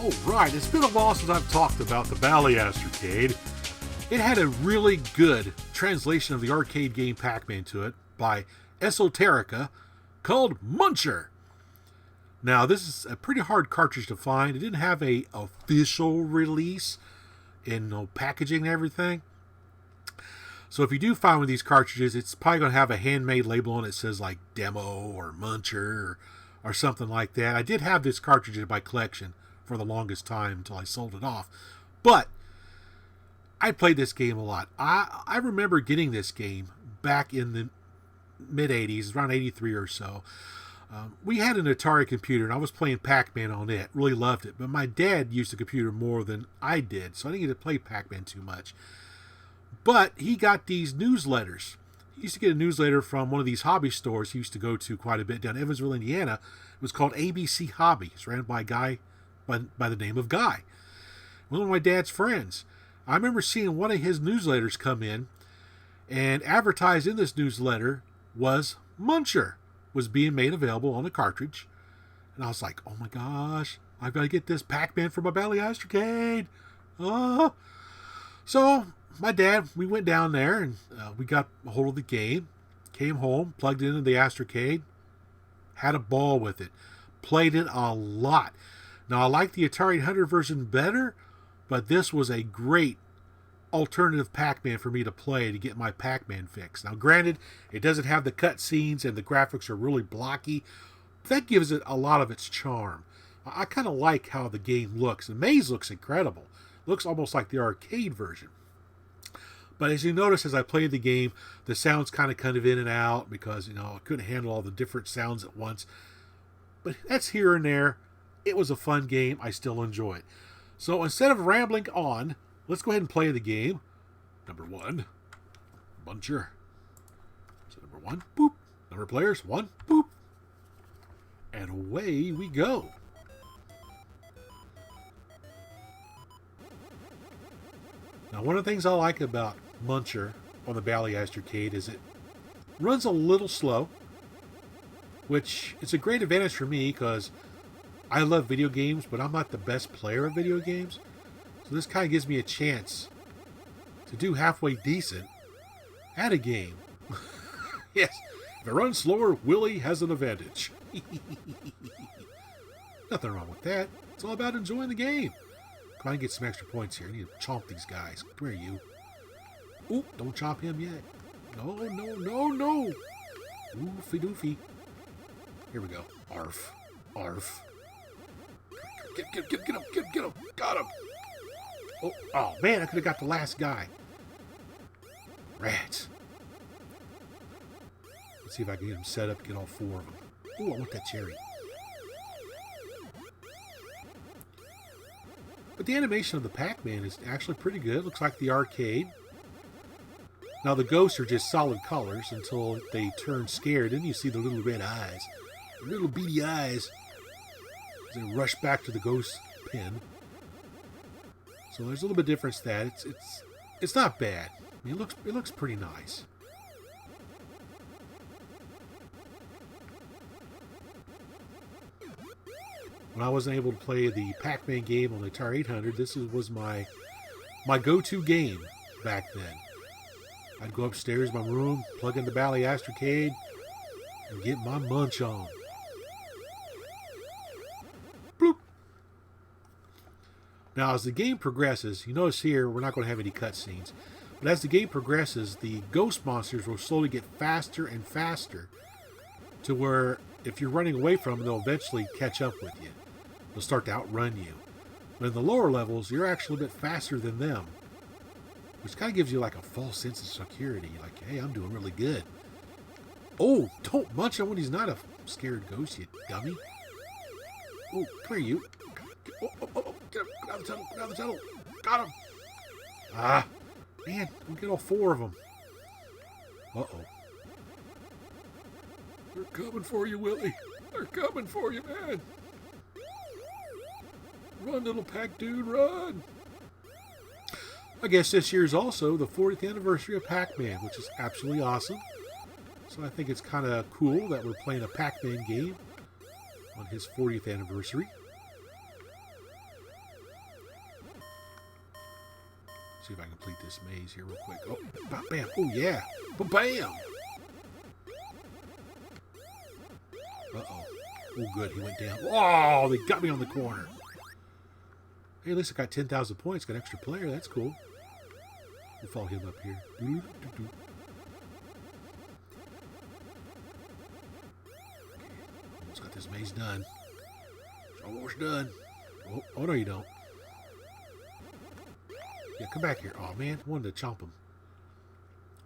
Alright, it's been a while since I've talked about the Bally Astrocade. It had a really good translation of the arcade game Pac Man to it by Esoterica called Muncher. Now, this is a pretty hard cartridge to find. It didn't have a official release in packaging and everything. So if you do find one of these cartridges, it's probably going to have a handmade label on it that says like Demo or Muncher or something like that. I did have this cartridge in my collection for the longest time until I sold it off. But I played this game a lot. I remember getting this game back in the mid-'80s, around 83 or so. We had an Atari computer, and I was playing Pac Man on it. Really loved it. But my dad used the computer more than I did, so I didn't get to play Pac Man too much. But he got these newsletters. He used to get a newsletter from one of these hobby stores he used to go to quite a bit down in Evansville, Indiana. It was called ABC Hobby. It's ran by a guy by the name of Guy. One of my dad's friends. I remember seeing one of his newsletters come in, and advertised in this newsletter was Muncher was being made available on a cartridge. And I was like, oh my gosh, I've got to get this Pac Man for my Bally Astrocade. So my dad, we went down there and we got a hold of the game, came home, plugged it into the Astrocade, had a ball with it, played it a lot. Now I like the Atari 800 version better, but this was a great alternative Pac Man for me to play to get my Pac Man fix. Now granted, it doesn't have the cutscenes and the graphics are really blocky. That gives it a lot of its charm. I kind of like how the game looks. The maze looks incredible. Looks almost like the arcade version. But as you notice, as I played the game, the sounds kind of in and out because, I couldn't handle all the different sounds at once. But that's here and there. It was a fun game. I still enjoy it. So instead of rambling on, let's go ahead and play the game. Number 1, Muncher. So number 1, boop. Number of players, 1, boop. And away we go. Now, one of the things I like about Muncher on the Bally Astrocade is it runs a little slow, which is a great advantage for me because I love video games, but I'm not the best player of video games. So this kind of gives me a chance to do halfway decent at a game. Yes, if it runs slower, Willie has an advantage. Nothing wrong with that. It's all about enjoying the game. Come on, get some extra points here. I need to chomp these guys. Come here, you. Oop, don't chomp him yet. No. Oofy doofy. Here we go. Arf. Get him. Got him. Oh man, I could have got the last guy. Rats. Let's see if I can get him set up, get all 4 of them. Ooh, I want that cherry. But the animation of the Pac Man is actually pretty good. Looks like the arcade. Now the ghosts are just solid colors until they turn scared. Then you see the little red eyes. The little beady eyes. They rush back to the ghost pen. So there's a little bit of difference to that. It's not bad. I mean, it looks pretty nice. When I wasn't able to play the Pac Man game on the Atari 800, this was my go-to game back then. I'd go upstairs to my room, plug in the Bally Astrocade, and get my munch on. Bloop. Now, as the game progresses, you notice here we're not going to have any cutscenes, but as the game progresses, the ghost monsters will slowly get faster and faster to where if you're running away from them, they'll eventually catch up with you. They'll start to outrun you. But in the lower levels, you're actually a bit faster than them, which kind of gives you like a false sense of security. Like, hey, I'm doing really good. Oh, don't munch on when he's not a scared ghost, you dummy. Oh, come here, you. Oh, get him. Get out of the tunnel. Got him. Ah, man, we'll get all 4 of them. Uh-oh. They're coming for you, Willie. They're coming for you, man. Run, little Pac dude, run. I guess this year's also the 40th anniversary of Pac Man, which is absolutely awesome. So I think it's kind of cool that we're playing a Pac Man game on his 40th anniversary. See if I can complete this maze here real quick. Oh, bam. Oh, yeah. Bam. Uh-oh. Oh, good. He went down. Oh, they got me on the corner. Hey, at least I got 10,000 points. Got an extra player. That's cool. We'll follow him up here. Okay, almost got this maze done. It's almost done. Oh, no, you don't. Yeah, come back here. Oh, man. I wanted to chomp him.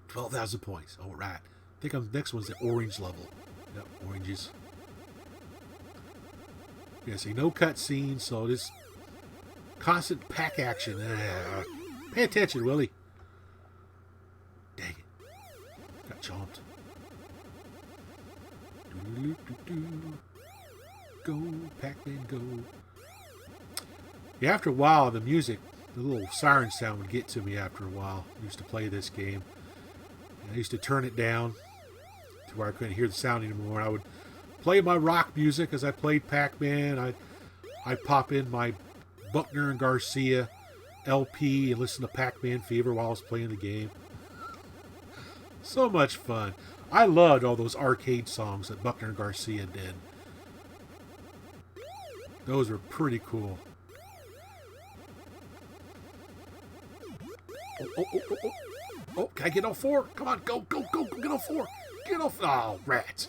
12,000 points. All right. I think the next one's the orange level. Yep, oranges. Yeah, see, no cutscene, so this constant pack action. Pay attention, Willie. Dang it. Got chomped. Go, Pac-Man, go. Yeah, after a while, the music, the little siren sound would get to me after a while. I used to play this game. And I used to turn it down to where I couldn't hear the sound anymore. I would play my rock music as I played Pac-Man. I'd pop in my Buckner and Garcia LP and listen to Pac-Man Fever while I was playing the game. So much fun. I loved all those arcade songs that Buckner and Garcia did. Those were pretty cool. Oh, can I get all four? Come on, go, get all four. Get all four. Oh, rats.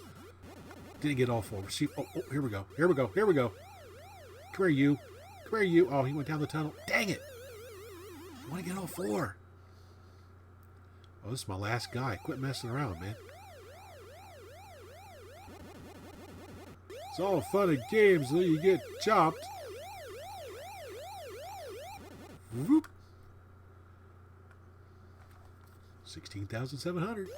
Didn't get all four. See, here we go. Come here, you. Oh, he went down the tunnel. Dang it. I want to get all four. Oh, this is my last guy. Quit messing around, man. It's all fun and games until you get chopped. Whoop. 16,700.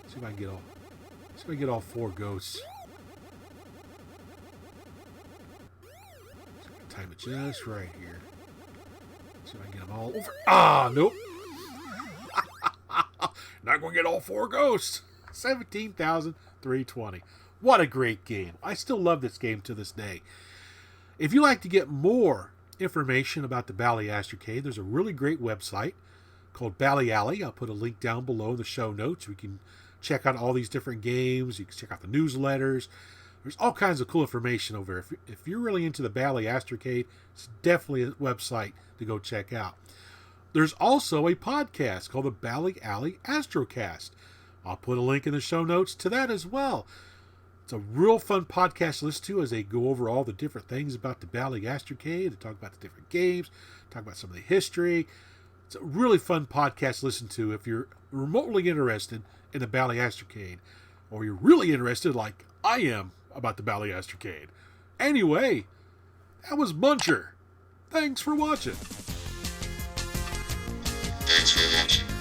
See if I can get all four ghosts. Time it just right here. See if I can get them all over. Ah, nope. Not going to get all four ghosts. 17,320. What a great game. I still love this game to this day. If you like to get more information about the Bally Astrocade, there's a really great website called Bally Alley. I'll put a link down below in the show notes. We can check out all these different games. You can check out the newsletters. There's all kinds of cool information over there. If you're really into the Bally Astrocade, it's definitely a website to go check out. There's also a podcast called the Bally Alley Astrocast. I'll put a link in the show notes to that as well. It's a real fun podcast to listen to as they go over all the different things about the Bally Astrocade. They talk about the different games, talk about some of the history. It's a really fun podcast to listen to if you're remotely interested in the Bally Astrocade, or you're really interested, like I am, about the Bally Astrocade. Anyway, that was Muncher. Thanks for watching. Thanks for watching.